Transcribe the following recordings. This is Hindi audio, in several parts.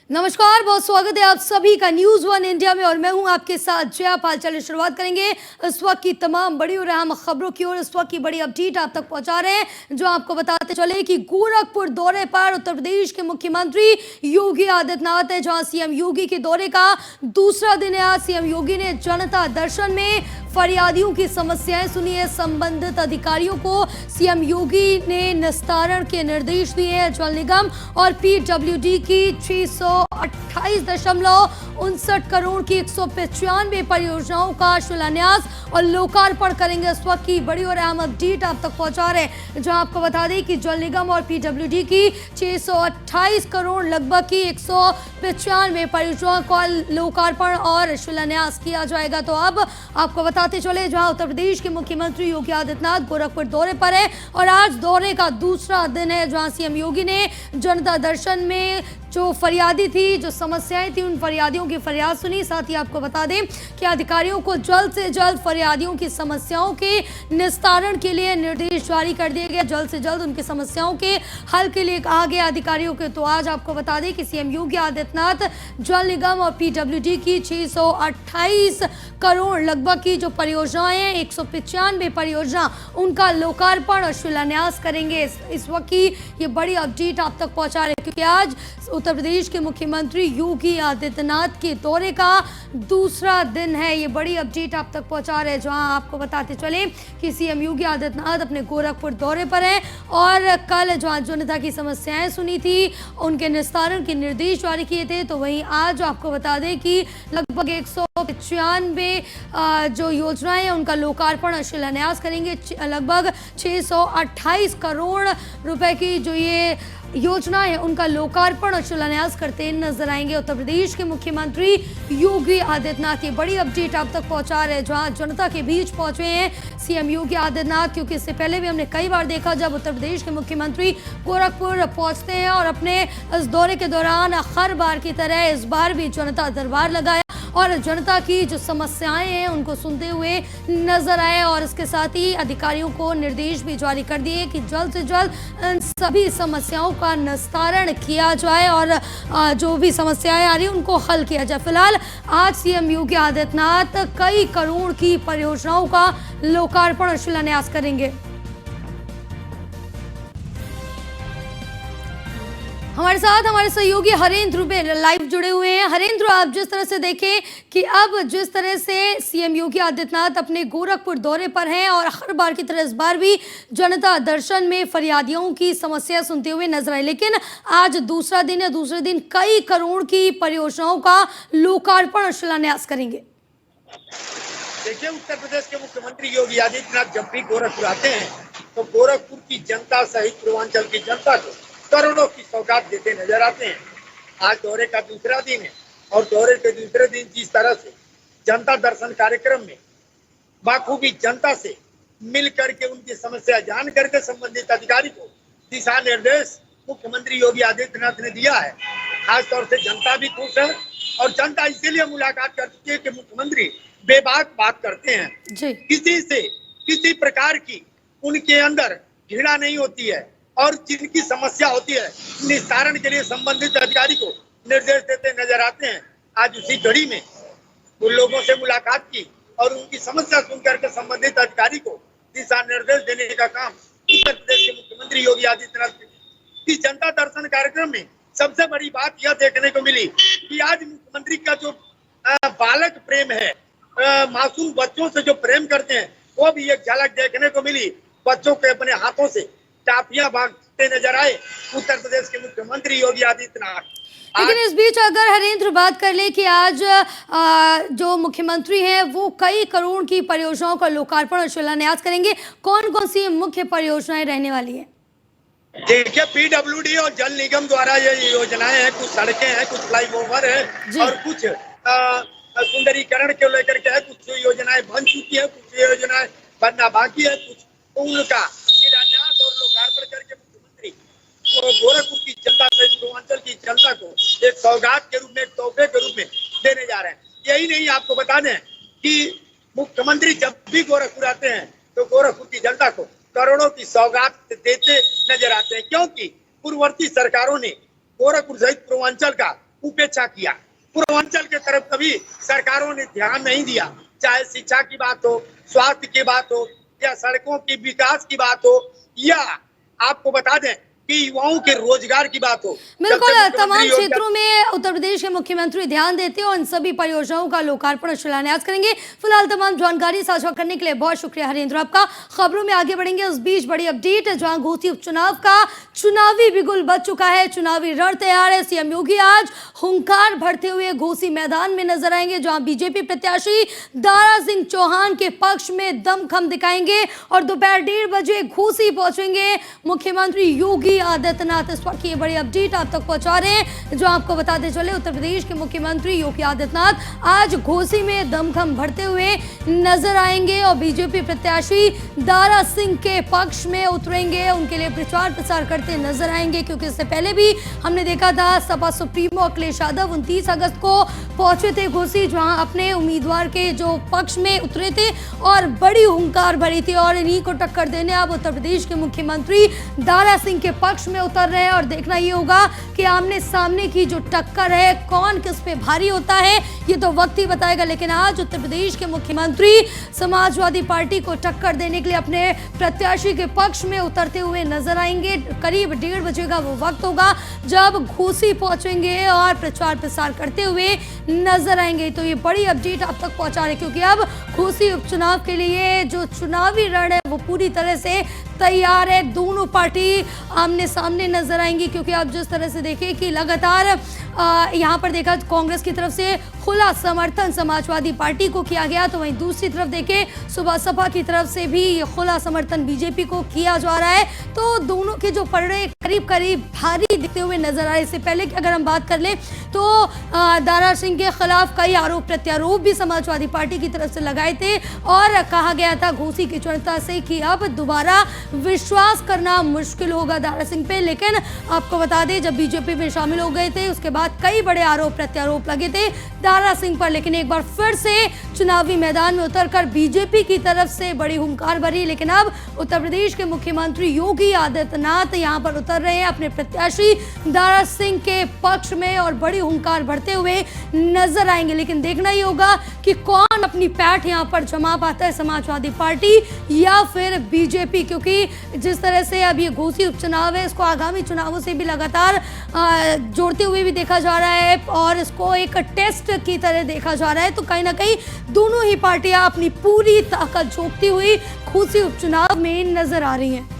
नमस्कार, बहुत स्वागत है आप सभी का न्यूज वन इंडिया में और मैं हूं आपके साथ जया पाल। चलिए शुरुआत करेंगे इस वक्त की तमाम बड़ी और अहम खबरों की ओर। इस वक्त की बड़ी अपडेट आप तक पहुंचा रहे हैं, जो आपको बताते चले कि गोरखपुर दौरे पर उत्तर प्रदेश के मुख्यमंत्री योगी आदित्यनाथ है, जहां सीएम योगी के दौरे का दूसरा दिन है। आज सीएम योगी ने जनता दर्शन में फरियादियों की समस्याएं सुनी है। संबंधित अधिकारियों को सीएम योगी ने निस्तारण के निर्देश दिए हैं। जल निगम और पीडब्ल्यूडी की 628.59 करोड़ की 195 परियोजनाओं का शिलान्यास और लोकार्पण करेंगे। इस वक्त की बड़ी और अहम अपडेट आप तक पहुंचा रहे हैं, जहां आपको बता दें कि जल निगम और पीडब्ल्यूडी की 628 करोड़ लगभग की 195 परियोजनाओं का लोकार्पण और शिलान्यास किया जाएगा। तो अब आपको बताते चले, जहां उत्तर प्रदेश के मुख्यमंत्री योगी आदित्यनाथ गोरखपुर दौरे पर है और आज दौरे का दूसरा दिन है, जहां सीएम योगी ने जनता दर्शन में जो फरियादी थी, जो समस्याएं थी, उन फरियादियों की फरियाद सुनी। साथ ही आपको बता दें कि अधिकारियों को जल्द से जल्द फरियादियों की समस्याओं के निस्तारण के लिए निर्देश जारी कर दिए गए। जल्द से जल्द उनकी समस्याओं के हल के लिए कहा गया अधिकारियों के। तो आज आपको बता दें कि सीएम योगी आदित्यनाथ जल निगम और पीडब्ल्यूडी की 628 करोड़ लगभग की जो परियोजनाएं हैं, 195 परियोजना, उनका लोकार्पण और शिलान्यास करेंगे। इस वक्त की ये बड़ी अपडेट आप तक पहुंचा रहे हैं, क्योंकि आज उत्तर प्रदेश के मुख्यमंत्री योगी आदित्यनाथ के दौरे का दूसरा दिन है। ये बड़ी अपडेट आप तक पहुंचा रहे हैं, जहां आपको बताते चले कि सीएम योगी आदित्यनाथ अपने गोरखपुर दौरे पर हैं और कल जहां जनता की समस्याएं सुनी थी, उनके निस्तारण के निर्देश जारी किए थे, तो वहीं आज आपको बता दें कि लगभग 195 जो योजनाएं हैं उनका लोकार्पण और शिलान्यास करेंगे। लगभग 628 करोड़ रुपए की जो ये योजना है, उनका लोकार्पण और शिलान्यास करते नजर आएंगे उत्तर प्रदेश के मुख्यमंत्री योगी आदित्यनाथ। ये बड़ी अपडेट आप तक पहुंचा रहे हैं, जहां जनता के बीच पहुंचे हैं सीएम योगी आदित्यनाथ, क्योंकि इससे पहले भी हमने कई बार देखा जब उत्तर प्रदेश के मुख्यमंत्री गोरखपुर पहुंचते हैं और अपने इस दौरे के दौरान हर बार की तरह इस बार भी जनता दरबार लगाया और जनता की जो समस्याएं हैं उनको सुनते हुए नजर आए। और इसके साथ ही अधिकारियों को निर्देश भी जारी कर दिए कि जल्द से जल्द इन सभी समस्याओं का निस्तारण किया जाए और जो भी समस्याएं आ रही हैं उनको हल किया जाए। फिलहाल आज सीएम योगी आदित्यनाथ कई करोड़ की परियोजनाओं का लोकार्पण और शिलान्यास करेंगे। हमारे साथ हमारे सहयोगी हरेंद्र लाइव जुड़े हुए हैं। हरेंद्र, आप जिस तरह से देखें कि अब जिस तरह से सीएम योगी आदित्यनाथ अपने गोरखपुर दौरे पर हैं और हर बार की तरह इस बार भी जनता दर्शन में फरियादियों की समस्या सुनते हुए नजर आए, लेकिन आज दूसरा दिन है, दूसरे दिन कई करोड़ की परियोजनाओं का लोकार्पण और शिलान्यास करेंगे। देखिए, उत्तर प्रदेश के मुख्यमंत्री योगी आदित्यनाथ जब भी गोरखपुर आते हैं तो गोरखपुर की जनता सहित पूर्वांचल की जनता को करोड़ों की सौगात देते नजर आते हैं। आज दौरे का दूसरा दिन है और दौरे के दूसरे दिन जिस तरह से जनता दर्शन कार्यक्रम में बाखूबी जनता से मिल करके उनकी समस्या जान करके संबंधित अधिकारी को दिशा निर्देश मुख्यमंत्री योगी आदित्यनाथ ने दिया है। खास तौर से जनता भी खुश है और जनता इसीलिए मुलाकात करती है कि मुख्यमंत्री बेबाक बात करते हैं, किसी से किसी प्रकार की उनके अंदर घृणा नहीं होती है और जिनकी समस्या होती है निस्तारण के लिए संबंधित अधिकारी को निर्देश देते नजर आते हैं। आज उसी घड़ी में उन लोगों से मुलाकात की और उनकी समस्या सुनकर के संबंधित अधिकारी को दिशा निर्देश देने का काम उत्तर प्रदेश के मुख्यमंत्री योगी आदित्यनाथ ने। इस जनता दर्शन कार्यक्रम में सबसे बड़ी बात यह देखने को मिली कि आज मुख्यमंत्री का जो बालक प्रेम है, मासूम बच्चों से जो प्रेम करते हैं, वो भी एक झलक देखने को मिली। बच्चों के अपने हाथों से टाफियां बांटते नजर आए उत्तर प्रदेश के मुख्यमंत्री योगी आदित्यनाथ। लेकिन इस बीच अगर हरेंद्र बात कर ले कि आज जो मुख्यमंत्री हैं वो कई करोड़ की परियोजनाओं का लोकार्पण और शिलान्यास करेंगे, कौन कौन सी मुख्य परियोजनाएं रहने वाली हैं? देखिए, पीडब्ल्यूडी और जल निगम द्वारा ये योजनाएं हैं, कुछ सड़कें हैं, कुछ फ्लाईओवर है और कुछ सुंदरीकरण के लेकर के है। कुछ योजनाएं बन चुकी है, कुछ योजनाएं बनना बाकी है, कुछ उनका शिलान्यास और लोकार्पण करके मुख्यमंत्री गोरखपुर की जनता से पूर्वांचल की जनता को एक सौगात के रूप में, एक तोहफे के रूप में देने जा रहे हैं। यही नहीं, आपको बता दें कि मुख्यमंत्री जब भी गोरखपुर आते हैं तो गोरखपुर की जनता को करोड़ों की सौगात देते नजर आते हैं, क्योंकि पूर्ववर्ती सरकारों ने गोरखपुर सहित पूर्वांचल का उपेक्षा किया। पूर्वांचल के तरफ कभी सरकारों ने ध्यान नहीं दिया, चाहे शिक्षा की बात हो, स्वास्थ्य की बात हो, या सड़कों की विकास की बात हो, या आपको बता दें कि युवाओं के रोजगार की बात हो। बिल्कुल, तमाम क्षेत्रों में उत्तर प्रदेश के मुख्यमंत्री ध्यान देते हैं और इन सभी परियोजनाओं का लोकार्पण और शिलान्यास करेंगे। फिलहाल तमाम जानकारी साझा करने के लिए बहुत शुक्रिया हरेंद्र आपका। खबरों में आगे बढ़ेंगे, उस बीच बड़ी अपडेट जहां घोसी उपचुनाव का चुनावी बिगुल बज चुका है, चुनावी रण तैयार है। सीएम योगी आज हुंकार भरते हुए घोसी मैदान में नजर आएंगे, जहां बीजेपी प्रत्याशी दारा सिंह चौहान के पक्ष में दमखम दिखाएंगे और दोपहर 1:30 बजे घोसी पहुंचेंगे मुख्यमंत्री योगी आदित्यनाथ। इस वक्त की ये बड़ी अपडेट आप तक पहुंचा रहे हैं, जो आपको बताते चले उत्तर प्रदेश के मुख्यमंत्री योगी आदित्यनाथ आज घोसी में दमखम भरते हुए नजर आएंगे और बीजेपी प्रत्याशी दारा सिंह के पक्ष में उतरेंगे, उनके लिए प्रचार प्रसार करते नजर आएंगे। क्योंकि इससे पहले भी हमने देखा था सपा सुप्रीमो अखिलेश यादव 29 अगस्त को पहुंचे थे घोसी, जहां अपने उम्मीदवार के जो पक्ष में उतरे थे और बड़ी हुंकार भरी थी और इन्हीं को टक्कर देने अब उत्तर प्रदेश के मुख्यमंत्री दारा सिंह के पक्ष में उतर रहे हैं। और देखना ये होगा कि आमने सामने की जो टक्कर है कौन किस पे भारी होता है, ये तो वक्त ही बताएगा। लेकिन आज उत्तर प्रदेश के मुख्यमंत्री समाजवादी पार्टी को टक्कर देने के लिए अपने प्रत्याशी के पक्ष में उतरते हुए नजर आएंगे। करीब 1:30 बजे का वो वक्त होगा जब घोसी पहुंचेंगे और प्रचार प्रसार करते हुए नजर आएंगे। तो ये बड़ी अपडेट आप तक पहुंचा रहे, क्योंकि अब घोसी उपचुनाव के लिए जो चुनावी रण है वो पूरी तरह से तैयार है। दोनों पार्टी आमने सामने नजर आएंगी, क्योंकि आप जिस तरह से देखें कि लगातार यहाँ पर देखा कांग्रेस की तरफ से खुला समर्थन समाजवादी पार्टी को किया गया, तो वहीं दूसरी तरफ देखें सुबह सपा की तरफ से भी ये खुला समर्थन बीजेपी को किया जा रहा है। तो दोनों के जो पलड़े करीब करीब भारी दिखते हुए नजर आए। इससे पहले कि अगर हम बात कर लें तो दारा सिंह के खिलाफ कई आरोप प्रत्यारोप भी समाजवादी पार्टी की तरफ से लगाए थे और कहा गया था घोसी की जनता से कि अब दोबारा विश्वास करना मुश्किल होगा दारा सिंह पे। लेकिन आपको बता दें जब बीजेपी में शामिल हो गए थे उसके बाद कई बड़े आरोप प्रत्यारोप लगे थे दारा सिंह पर, लेकिन एक बार फिर से चुनावी मैदान में उतरकर बीजेपी की तरफ से बड़ी हुंकार भरी। लेकिन अब उत्तर प्रदेश के मुख्यमंत्री योगी आदित्यनाथ यहां पर उतर रहे हैं अपने प्रत्याशी दारा सिंह के पक्ष में और बड़ी हुंकार भरते हुए नजर आएंगे। लेकिन देखना ही होगा कि कौन अपनी पैठ यहां पर जमा पाता है, समाजवादी पार्टी या फिर बीजेपी, क्योंकि जिस तरह से अब ये घोसी उपचुनाव है इसको आगामी चुनावों से भी लगातार जोड़ते हुए भी देखा जा रहा है और इसको एक टेस्ट की तरह देखा जा रहा है। तो कहीं ना कहीं दोनों ही पार्टियां अपनी पूरी ताकत झोंकती हुई घोसी उपचुनाव में नजर आ रही हैं।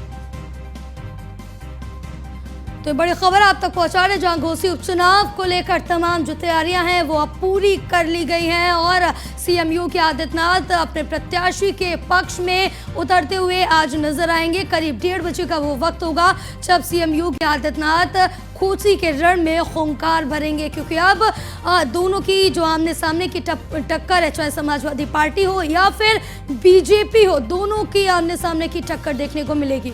तो बड़ी खबर आप तक पहुंचा रहे, जहां घोसी उपचुनाव को लेकर तमाम जो तैयारियां हैं वो अब पूरी कर ली गई हैं और सीएम योगी आदित्यनाथ अपने प्रत्याशी के पक्ष में उतरते हुए आज नजर आएंगे। करीब 1:30 बजे का वो वक्त होगा जब सीएम योगी आदित्यनाथ घोसी के रण में हुंकार भरेंगे, क्योंकि अब दोनों की जो आमने सामने की टक्कर है, चाहे समाजवादी पार्टी हो या फिर बीजेपी हो, दोनों की आमने सामने की टक्कर देखने को मिलेगी।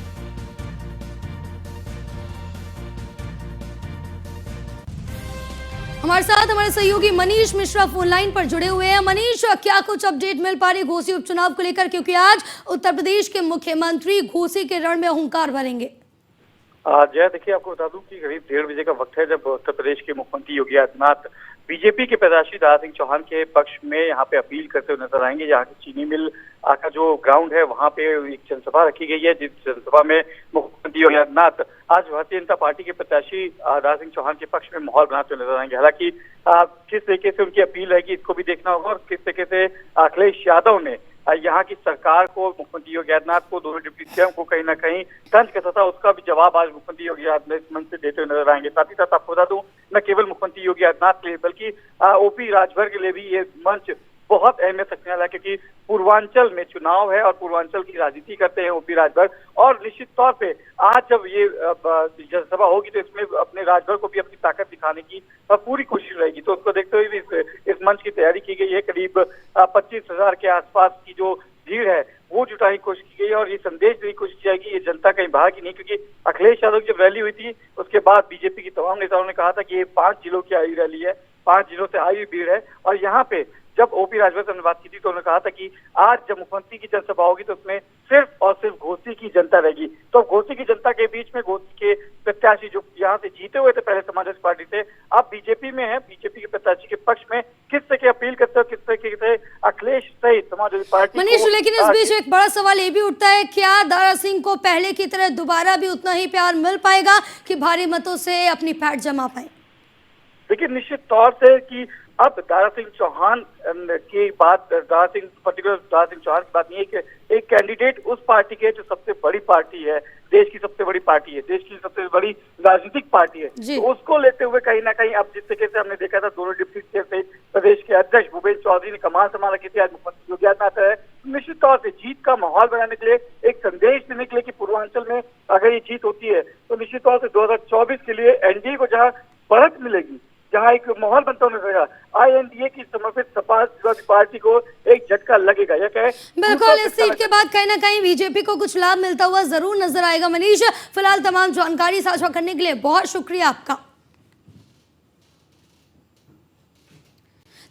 हमारे साथ हमारे सहयोगी मनीष मिश्रा फोन लाइन पर जुड़े हुए हैं। मनीष, क्या कुछ अपडेट मिल पा रही घोसी उपचुनाव को लेकर, क्योंकि आज उत्तर प्रदेश के मुख्यमंत्री घोसी के रण में हुंकार भरेंगे? जय, देखिए आपको बता दूं कि करीब 1:30 बजे का वक्त है जब उत्तर प्रदेश के मुख्यमंत्री योगी आदित्यनाथ बीजेपी के प्रत्याशी दारा सिंह चौहान के पक्ष में यहाँ पे अपील करते हुए नजर आएंगे। यहाँ की चीनी मिल का जो ग्राउंड है वहाँ पे एक जनसभा रखी गई है, जिस जनसभा में मुख्यमंत्री योगी आदित्यनाथ आज भारतीय जनता पार्टी के प्रत्याशी दारा सिंह चौहान के पक्ष में माहौल बनाते हुए नजर आएंगे। हालांकि किस तरीके से उनकी अपील है कि इसको भी देखना होगा और किस तरीके से अखिलेश यादव ने यहाँ की सरकार को, मुख्यमंत्री योगी आदित्यनाथ को, दोनों डिप्टी सीएम को कहीं ना कहीं तंज कसा था, उसका भी जवाब आज मुख्यमंत्री योगी आदित्यनाथ इस मंच से देते हुए नजर आएंगे। साथ ही साथ आपको बता दूं न केवल मुख्यमंत्री योगी आदित्यनाथ के लिए बल्कि ओपी राजभर के लिए भी ये मंच बहुत अहमियत रखने वाला है, क्योंकि पूर्वांचल में चुनाव है और पूर्वांचल की राजनीति करते हैं ओपी राजभर। और निश्चित तौर पे आज जब ये जनसभा होगी तो इसमें अपने राजभर को भी अपनी ताकत दिखाने की पूरी कोशिश रहेगी। तो उसको देखते हुए भी इस मंच की तैयारी की गई है। करीब 25,000 के आसपास की जो भीड़ है वो जुटाने की कोशिश की गई है और ये संदेश देने की कोशिश की जाएगी ये जनता कहीं बाहर की नहीं, क्योंकि अखिलेश यादव की जब रैली हुई थी उसके बाद बीजेपी की तमाम नेताओं ने कहा था कि ये 5 जिलों की आई रैली है, 5 जिलों से आई हुई भीड़ है। और यहाँ पे जब ओपी राजभर से हमने बात की थी तो उन्होंने कहा था कि आज जब मुख्यमंत्री की जनसभा होगी तो उसमें सिर्फ और सिर्फ घोसी की जनता रहेगी। तो घोसी की जनता के बीच में घोसी के प्रत्याशी जो यहाँ से जीते हुए थे पहले समाजवादी पार्टी से, अब बीजेपी में है, बीजेपी के प्रत्याशी के पक्ष में किस तरह की अपील करते हो, किस तरह से अखिलेश सहित समाजवादी पार्टी मनीष, लेकिन इस बीच एक बड़ा सवाल ये भी उठता है, क्या दारा सिंह को पहले की तरह दोबारा भी उतना ही प्यार मिल पाएगा कि भारी मतों से अपनी पैठ जमा पाए? देखिए, निश्चित तौर से कि अब दारा सिंह चौहान की बात, दारा सिंह पर्टिकुलर दारा सिंह चौहान की बात नहीं है कि एक कैंडिडेट उस पार्टी के जो सबसे बड़ी पार्टी है, देश की सबसे बड़ी पार्टी है, देश की सबसे बड़ी राजनीतिक पार्टी है, तो उसको लेते हुए कहीं ना कहीं अब जिस तरीके से हमने देखा था दोनों डिप्टी चीफ से प्रदेश के अध्यक्ष भूपेंद्र चौधरी ने कमान संभाला की थी, आज मुख्यमंत्री योगी आदित्यनाथ है, निश्चित तौर से जीत का माहौल बनाने के लिए, एक संदेश देने के लिए कि पूर्वांचल में अगर ये जीत होती है तो निश्चित तौर से 2024 के लिए एनडीए को जहाँ बढ़त मिलेगी, जहाँ एक माहौल बनता होने लगेगा, INDA की समर्पित सपा पार्टी को एक झटका लगेगा। यह कहे बिल्कुल, इस सीट के बाद कहीं ना कहीं बीजेपी को कुछ लाभ मिलता हुआ जरूर नजर आएगा। मनीष, फिलहाल तमाम जानकारी साझा करने के लिए बहुत शुक्रिया आपका।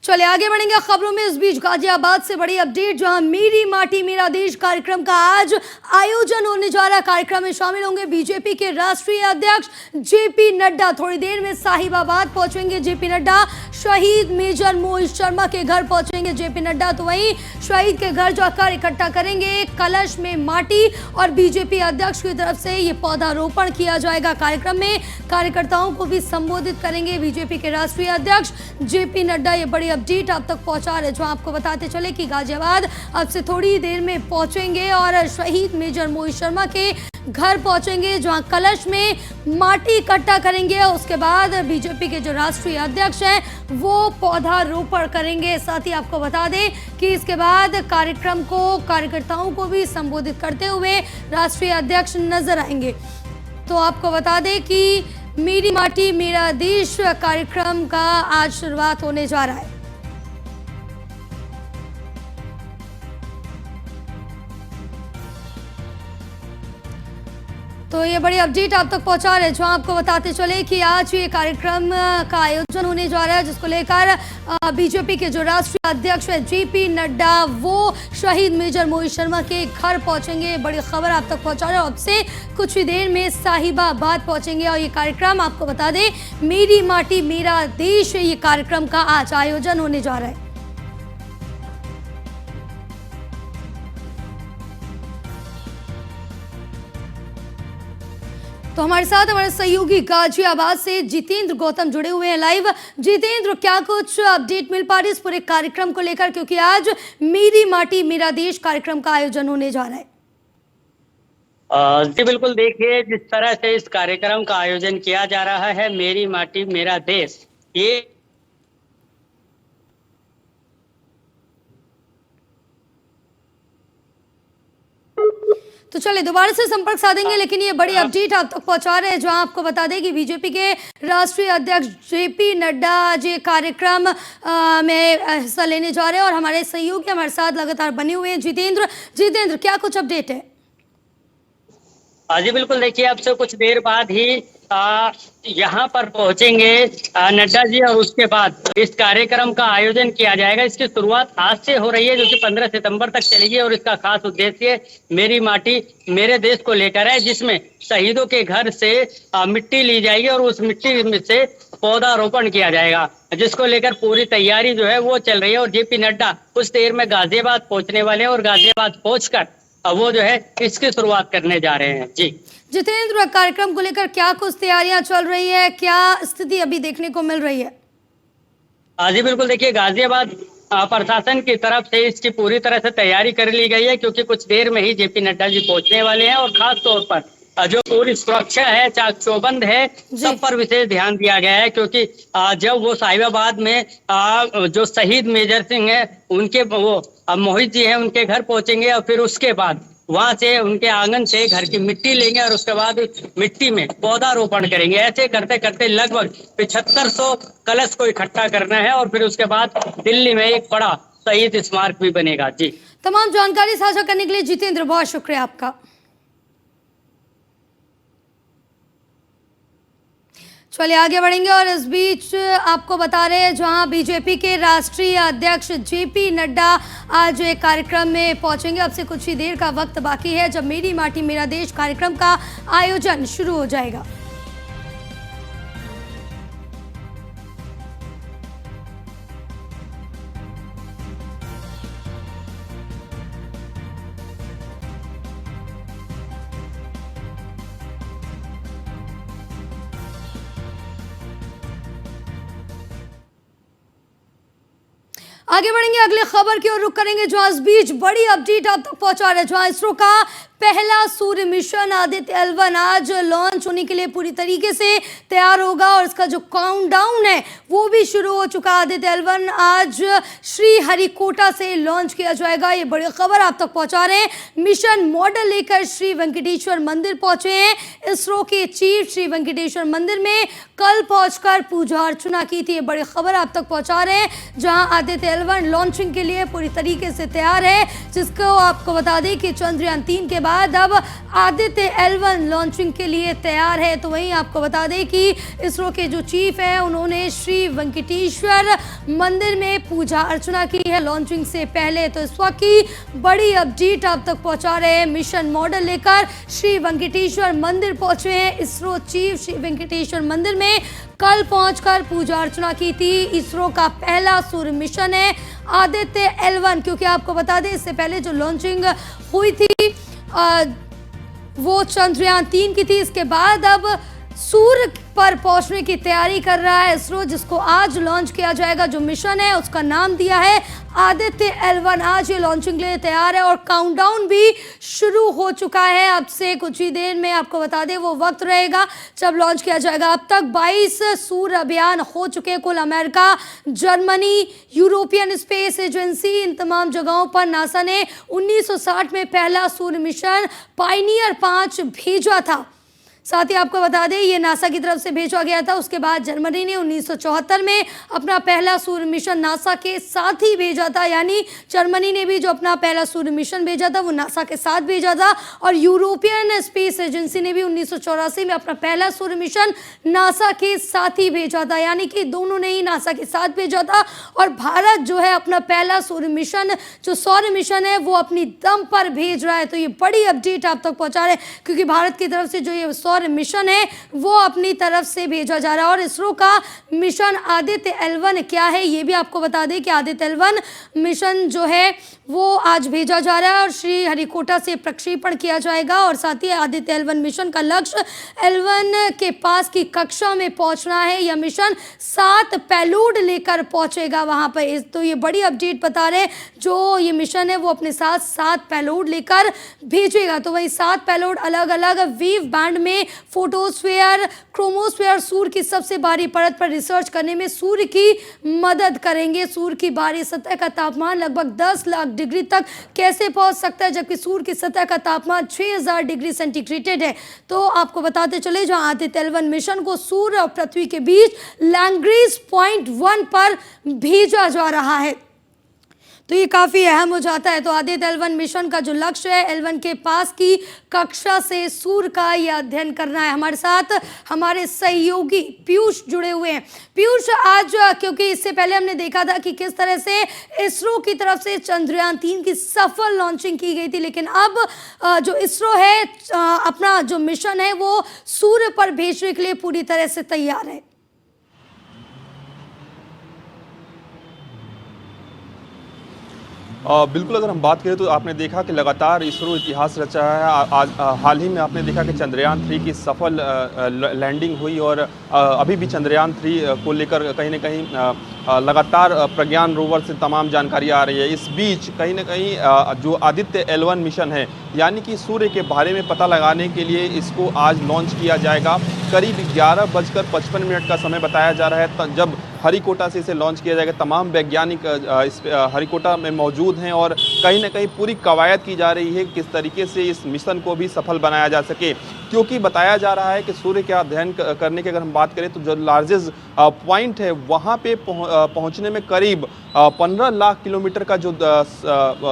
चलिए आगे बढ़ेंगे खबरों में। इस बीच गाजियाबाद से बड़ी अपडेट, जहां मेरी माटी मेरा देश कार्यक्रम का आज आयोजन होने जा रहा है। कार्यक्रम में शामिल होंगे बीजेपी के राष्ट्रीय अध्यक्ष JP नड्डा। थोड़ी देर में साहिबाबाद पहुंचेंगे JP नड्डा, शहीद मेजर मोहित शर्मा के घर पहुंचेंगे JP नड्डा, तो वहीं शहीद के घर जाकर इकट्ठा करेंगे कलश में माटी और बीजेपी अध्यक्ष की तरफ से ये पौधारोपण किया जाएगा। कार्यक्रम में कार्यकर्ताओं को भी संबोधित करेंगे बीजेपी के राष्ट्रीय अध्यक्ष JP नड्डा। ये बड़ी अपडेट आप तक पहुंचा रहे, जो आपको बताते चले कि गाजियाबाद अब से थोड़ी देर में पहुंचेंगे और शहीद मेजर मोहित शर्मा के घर पहुंचेंगे, जहां कलश में माटी इकट्ठा करेंगे। उसके बाद बीजेपी के जो राष्ट्रीय अध्यक्ष हैं वो पौधारोपण करेंगे। साथ ही आपको बता दें कि इसके बाद कार्यक्रम को कार्यकर्ताओं को भी संबोधित करते हुए राष्ट्रीय अध्यक्ष नजर आएंगे। तो आपको बता दें कि मेरी माटी मेरा देश कार्यक्रम का आज शुरुआत होने जा रहा है। तो ये बड़ी अपडेट आप तक पहुंचा रहे, जो आपको बताते चले कि आज ये कार्यक्रम का आयोजन होने जा रहा है, जिसको लेकर बीजेपी के जो राष्ट्रीय अध्यक्ष है JP नड्डा वो शहीद मेजर मोहित शर्मा के घर पहुंचेंगे। बड़ी खबर आप तक पहुंचा रहे हैं। अब से कुछ ही देर में साहिबाबाद पहुंचेंगे और ये कार्यक्रम आपको बता दें मेरी माटी मेरा देश, ये कार्यक्रम का आज आयोजन होने जा रहा है। तो हमारे साथ हमारे सहयोगी गाजियाबाद से जितेंद्र गौतम जुड़े हुए हैं लाइव। जितेंद्र, क्या कुछ अपडेट मिल पा रही है इस पूरे कार्यक्रम को लेकर, क्योंकि आज मेरी माटी मेरा देश कार्यक्रम का आयोजन होने जा रहा है? जी बिल्कुल, देखिए जिस तरह से इस कार्यक्रम का आयोजन किया जा रहा है, मेरी माटी मेरा देश, ये तो चलिए दोबारा से संपर्क साधेंगे, लेकिन ये बड़ी अपडेट आप तक पहुंचा रहे हैं, जहां आपको बता दें कि बीजेपी के राष्ट्रीय अध्यक्ष JP नड्डा जी कार्यक्रम में हिस्सा लेने जा रहे हैं और हमारे सहयोगी हमारे साथ लगातार बने हुए हैं। जितेंद्र, क्या कुछ अपडेट है? जी बिल्कुल, देखिए अब से कुछ देर बाद ही यहाँ पर पहुंचेंगे नड्डा जी और उसके बाद इस कार्यक्रम का आयोजन किया जाएगा। इसकी शुरुआत आज से हो रही है, जो कि 15 सितंबर तक चलेगी और इसका खास उद्देश्य मेरी माटी मेरे देश को लेकर है, जिसमें शहीदों के घर से मिट्टी ली जाएगी और उस मिट्टी में से पौधारोपण किया जाएगा, जिसको लेकर पूरी तैयारी जो है वो चल रही है। और JP नड्डा कुछ देर में गाजियाबाद पहुंचने वाले हैं और गाजियाबाद पहुंचकर वो जो है इसकी शुरुआत करने जा रहे हैं। जी जितेंद्र, कार्यक्रम को लेकर क्या कुछ तैयारियां चल रही है, क्या स्थिति अभी देखने को मिल रही है? जी बिल्कुल, देखिए गाजियाबाद प्रशासन की तरफ से इसकी पूरी तरह से तैयारी कर ली गई है, क्योंकि कुछ देर में ही JP नड्डा जी पहुंचने वाले हैं और खास तौर पर जो पूरी सुरक्षा है, चाक चौबंद है, सब पर विशेष ध्यान दिया गया है। क्योंकि जब वो साहिबाबाद में जो शहीद मेजर सिंह है उनके वो मोहित जी हैं उनके घर पहुंचेंगे और फिर उसके बाद वहां से उनके आंगन से घर की मिट्टी लेंगे और उसके बाद मिट्टी में पौधारोपण करेंगे। ऐसे करते करते लगभग 7500 कलश को इकट्ठा करना है और फिर उसके बाद दिल्ली में एक बड़ा शहीद स्मारक भी बनेगा। जी, तमाम जानकारी साझा करने के लिए जितेंद्र बहुत शुक्रिया आपका। चलिए आगे बढ़ेंगे और इस बीच आपको बता रहे हैं जहां बीजेपी के राष्ट्रीय अध्यक्ष जेपी नड्डा आज एक कार्यक्रम में पहुंचेंगे। अब से कुछ ही देर का वक्त बाकी है जब मेरी माटी मेरा देश कार्यक्रम का आयोजन शुरू हो जाएगा। आगे बढ़ेंगे अगले खबर की ओर रुख करेंगे जहां इस बीच बड़ी अपडेट आप तक पहुंचा रहे हैं जहां इसरो का पहला सूर्य मिशन आदित्य L1 आज लॉन्च होने के लिए पूरी तरीके से तैयार होगा और इसका जो काउंटडाउन है वो भी शुरू हो चुका है। आदित्य L1 आज श्री हरिकोटा से लॉन्च किया जाएगा। ये बड़ी खबर आप तक पहुंचा रहे हैं। मिशन मॉडल लेकर श्री वेंकटेश्वर मंदिर पहुंचे हैं। इसरो के चीफ श्री वेंकटेश्वर मंदिर में कल पहुंचकर पूजा अर्चना की थी। ये बड़ी खबर आप तक पहुंचा रहे हैं जहां आदित्य L1 लॉन्चिंग के लिए पूरी तरीके से तैयार है, जिसको आपको बता दें कि चंद्रयान 3 के बाद अब आदित्य L1 लॉन्चिंग के लिए तैयार है। तो वहीं आपको बता दें कि इसरो के जो चीफ हैं उन्होंने श्री वेंकटेश्वर मंदिर में पूजा अर्चना की है लॉन्चिंग से पहले। तो इस वक्त की बड़ी अपडेट आप तक पहुंचा रहे हैं। मिशन मॉडल लेकर श्री वेंकटेश्वर मंदिर पहुंचे हैं। इसरो चीफ श्री वेंकटेश्वर मंदिर में कल पहुंचकर पूजा अर्चना की थी। इसरो का पहला सूर्य मिशन है आदित्य L1, क्योंकि आपको बता दें इससे पहले जो लॉन्चिंग हुई थी वो चंद्रयान 3 की थी। इसके बाद अब सूर्य पर पहुंचने की तैयारी कर रहा है इसरो, जिसको आज लॉन्च किया जाएगा। जो मिशन है उसका नाम दिया है आदित्य L1। आज ये लॉन्चिंग के लिए तैयार है और काउंटडाउन भी शुरू हो चुका है। अब से कुछ ही देर में आपको बता दें वो वक्त रहेगा जब लॉन्च किया जाएगा। अब तक 22 सूर्य अभियान हो चुके हैं कुल। America, Germany, European space agency, इन तमाम जगहों पर नासा ने 1960 में पहला सूर्य मिशन पायनियर 5 भेजा था। साथ ही आपको बता दें ये नासा की तरफ से भेजा गया था। उसके बाद जर्मनी ने 1974 में अपना पहला सूर्य मिशन नासा के साथ ही भेजा था, यानी जर्मनी ने भी जो अपना पहला सूर्य मिशन भेजा था वो नासा के साथ भेजा था। और यूरोपियन स्पेस एजेंसी ने भी 1984 में अपना पहला सूर्य मिशन नासा के साथ ही भेजा था, यानी कि दोनों ने ही नासा के साथ भेजा था। और भारत जो है अपना पहला सूर्य मिशन जो सौर मिशन है वो अपनी दम पर भेज रहा है। तो ये बड़ी अपडेट आप तक पहुंचा रहे हैं, क्योंकि भारत की तरफ से जो ये सौर मिशन है वो अपनी तरफ से भेजा जा रहा है। और इसरो का मिशन आदित्य L1 क्या है ये भी आपको बता दें कि आदित्य L1 मिशन जो है वो आज भेजा जा रहा है और श्री हरिकोटा से प्रक्षेपण किया जाएगा। और साथ ही आदित्य L1 मिशन का लक्ष्य L1 के पास की कक्षा में पहुंचना है। यह मिशन 7 पेलोड लेकर पहुंचेगा वहां पर। तो ये बड़ी अपडेट बता रहे हैं, जो ये मिशन है वो अपने साथ 7 पेलोड लेकर भेजेगा। तो वही 7 पेलोड अलग अलग वेव बैंड में फोटोस्फीयर, क्रोमोस्फीयर, सूर्य की सबसे बाहरी परत पर रिसर्च करने में सूर्य की मदद करेंगे। सूर्य की बाहरी सतह का तापमान लगभग 10 लाख डिग्री तक कैसे पहुंच सकता है, जबकि सूर्य की सतह का तापमान 6000 डिग्री सेंटीग्रेड है। तो आपको बताते चले जहां आदित्य L1 मिशन को सूर्य और पृथ्वी के बीच लैग्रेंज पॉइंट 1 पर भेजा जा रहा है, तो ये काफ़ी अहम हो जाता है। तो आदित्य L1 मिशन का जो लक्ष्य है L1 के पास की कक्षा से सूर्य का यह अध्ययन करना है। हमारे साथ हमारे सहयोगी पीयूष जुड़े हुए हैं। पीयूष, आज क्योंकि इससे पहले हमने देखा था कि किस तरह से इसरो की तरफ से चंद्रयान 3 की सफल लॉन्चिंग की गई थी, लेकिन अब जो इसरो है अपना जो मिशन है वो सूर्य पर भेजने के लिए पूरी तरह से तैयार है। बिल्कुल, अगर हम बात करें तो आपने देखा कि लगातार इसरो इतिहास रचा है। आज हाल ही में आपने देखा कि चंद्रयान 3 की सफल लैंडिंग हुई और अभी भी चंद्रयान 3 को लेकर कहीं न कहीं लगातार प्रज्ञान रोवर से तमाम जानकारी आ रही है। इस बीच कहीं न कहीं जो आदित्य L1 मिशन है, यानी कि सूर्य के बारे में पता लगाने के लिए इसको आज लॉन्च किया जाएगा। करीब 11:55 का समय बताया जा रहा है जब हरिकोटा से इसे लॉन्च किया जाएगा। तमाम वैज्ञानिक इस हरिकोटा में मौजूद हैं और कहीं ना कहीं पूरी कवायद की जा रही है किस तरीके से इस मिशन को भी सफल बनाया जा सके, क्योंकि बताया जा रहा है कि सूर्य का अध्ययन करने की अगर हम बात करें तो जो लार्जेस्ट पॉइंट है वहाँ पे पहुँचने में करीब 15 लाख किलोमीटर का जो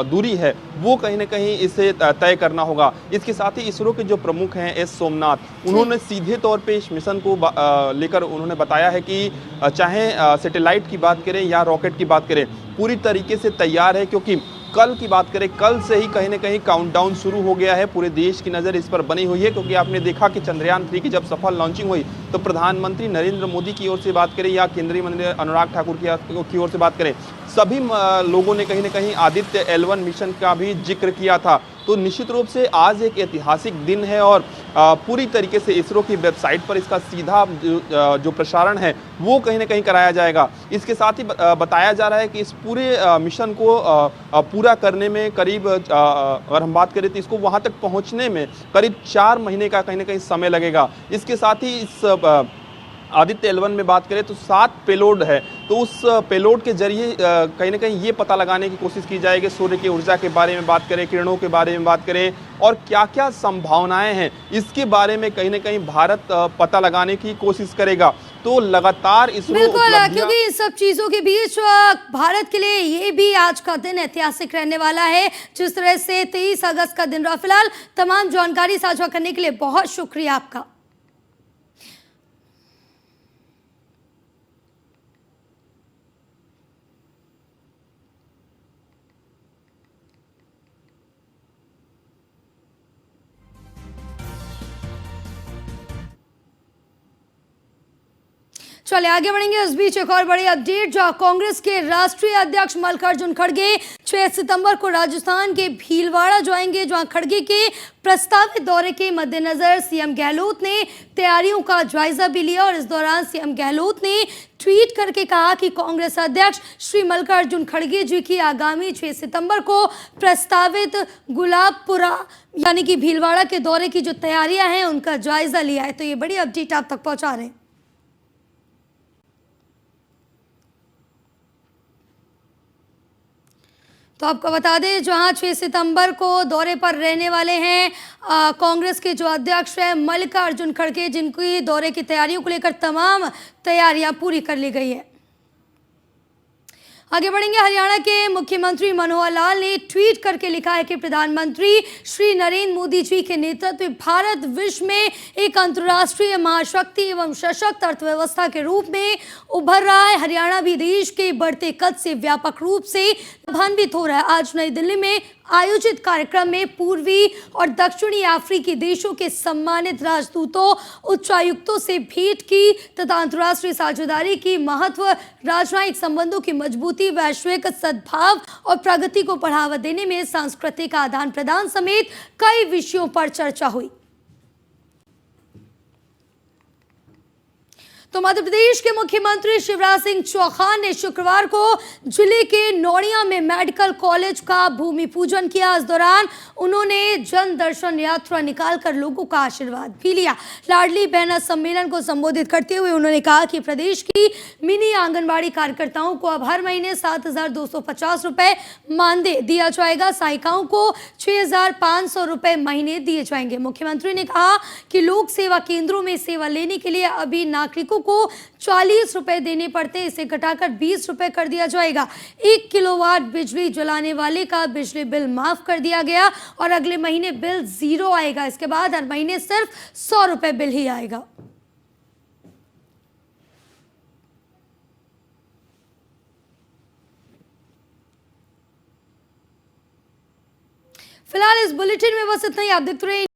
दूरी है वो कहीं ना कहीं इसे तय करना होगा। इसके साथ ही इसरो के जो प्रमुख हैं एस सोमनाथ, उन्होंने सीधे तौर पे इस मिशन को लेकर उन्होंने बताया है कि चाहे सैटेलाइट की बात करें या रॉकेट की बात करें, पूरी तरीके से तैयार है। क्योंकि कल की बात करें, कल से ही कहीं ना कहीं काउंटडाउन शुरू हो गया है, पूरे देश की नज़र इस पर बनी हुई है। क्योंकि आपने देखा कि चंद्रयान 3 की जब सफल लॉन्चिंग हुई तो प्रधानमंत्री नरेंद्र मोदी की ओर से बात करें या केंद्रीय मंत्री अनुराग ठाकुर की ओर से बात करें, सभी लोगों ने कहीं ना कहीं आदित्य L1 मिशन का भी जिक्र किया था। तो निश्चित रूप से आज एक ऐतिहासिक दिन है और पूरी तरीके से इसरो की वेबसाइट पर इसका सीधा जो प्रसारण है वो कहीं ना कहीं कराया जाएगा। इसके साथ ही बताया जा रहा है कि इस पूरे मिशन को पूरा करने में करीब अगर हम बात करें तो इसको वहाँ तक पहुँचने में करीब 4 महीने का कहीं ना कहीं समय लगेगा। इसके साथ ही इस आदित्य L1 में बात करें तो 7 पेलोड है, तो उस पेलोड के जरिए कहीं ना कहीं ये पता लगाने की कोशिश की जाएगी सूर्य की ऊर्जा के बारे में बात करें, किरणों के बारे में बात करें और क्या क्या संभावनाएं हैं इसके बारे में कहीं ना कहीं भारत पता लगाने की कोशिश करेगा। तो लगातार इसरो बिल्कुल, क्योंकि इन सब चीजों के बीच भारत के लिए ये भी आज का दिन ऐतिहासिक रहने वाला है। जिस तरह से 23 अगस्त का दिन रहा। फिलहाल तमाम जानकारी साझा करने के लिए बहुत शुक्रिया आपका। चलिए आगे बढ़ेंगे। इस बीच एक और बड़ी अपडेट, जहां कांग्रेस के राष्ट्रीय अध्यक्ष मल्लिकार्जुन खड़गे 6 सितंबर को राजस्थान के भीलवाड़ा जाएंगे, जहां खड़गे के प्रस्तावित दौरे के मद्देनजर सीएम गहलोत ने तैयारियों का जायजा भी लिया और इस दौरान सीएम गहलोत ने ट्वीट करके कहा कि कांग्रेस अध्यक्ष श्री मल्लिकार्जुन खड़गे जी की आगामी 6 सितंबर को प्रस्तावित गुलाबपुरा यानी कि भीलवाड़ा के दौरे की जो तैयारियां हैं उनका जायजा लिया है। तो ये बड़ी अपडेट आप तक पहुंचा रहे हैं। तो आपको बता दें, जहां 6 सितंबर को दौरे पर रहने वाले हैं कांग्रेस के जो अध्यक्ष हैं मल्लिकार्जुन खड़गे, जिनकी दौरे की तैयारियों को लेकर तमाम तैयारियां पूरी कर ली गई है। आगे बढ़ेंगे। हरियाणा के मुख्यमंत्री मनोहर लाल ने ट्वीट करके लिखा है कि प्रधानमंत्री श्री नरेंद्र मोदी जी के नेतृत्व में भारत विश्व में एक अंतर्राष्ट्रीय महाशक्ति एवं सशक्त अर्थव्यवस्था के रूप में उभर रहा है। हरियाणा भी देश के बढ़ते कद से व्यापक रूप से लाभान्वित हो रहा है। आज नई दिल्ली में आयोजित कार्यक्रम में पूर्वी और दक्षिणी अफ्रीकी देशों के सम्मानित राजदूतों, उच्चायुक्तों से भेंट की तथा अंतर्राष्ट्रीय साझेदारी की महत्व, राजनयिक संबंधों की मजबूती, वैश्विक सद्भाव और प्रगति को बढ़ावा देने में सांस्कृतिक आदान प्रदान समेत कई विषयों पर चर्चा हुई। तो मध्य प्रदेश के मुख्यमंत्री शिवराज सिंह चौहान ने शुक्रवार को जिले के नौड़िया में मेडिकल कॉलेज का भूमि पूजन किया। इस दौरान उन्होंने जन दर्शन यात्रा निकालकर लोगों का आशीर्वाद भी लिया। लाडली बहना सम्मेलन को संबोधित करते हुए उन्होंने कहा कि प्रदेश की मिनी आंगनबाड़ी कार्यकर्ताओं को अब हर महीने 7,250 रुपए मानदेय दिया जाएगा। सहायिकाओं को 6,500 रुपए महीने दिए जाएंगे। मुख्यमंत्री ने कहा कि लोक सेवा केंद्रों में सेवा लेने के लिए अभी नागरिकों को 40 रुपए देने पड़ते हैं, इसे घटाकर 20 रुपए कर दिया जाएगा। 1 किलोवाट बिजली जलाने वाले का बिजली बिल माफ कर दिया गया और अगले महीने बिल 0 आएगा। इसके बाद हर महीने सिर्फ 100 रुपए बिल ही आएगा। फिलहाल इस बुलेटिन में बस इतना ही। आप देखते रहिए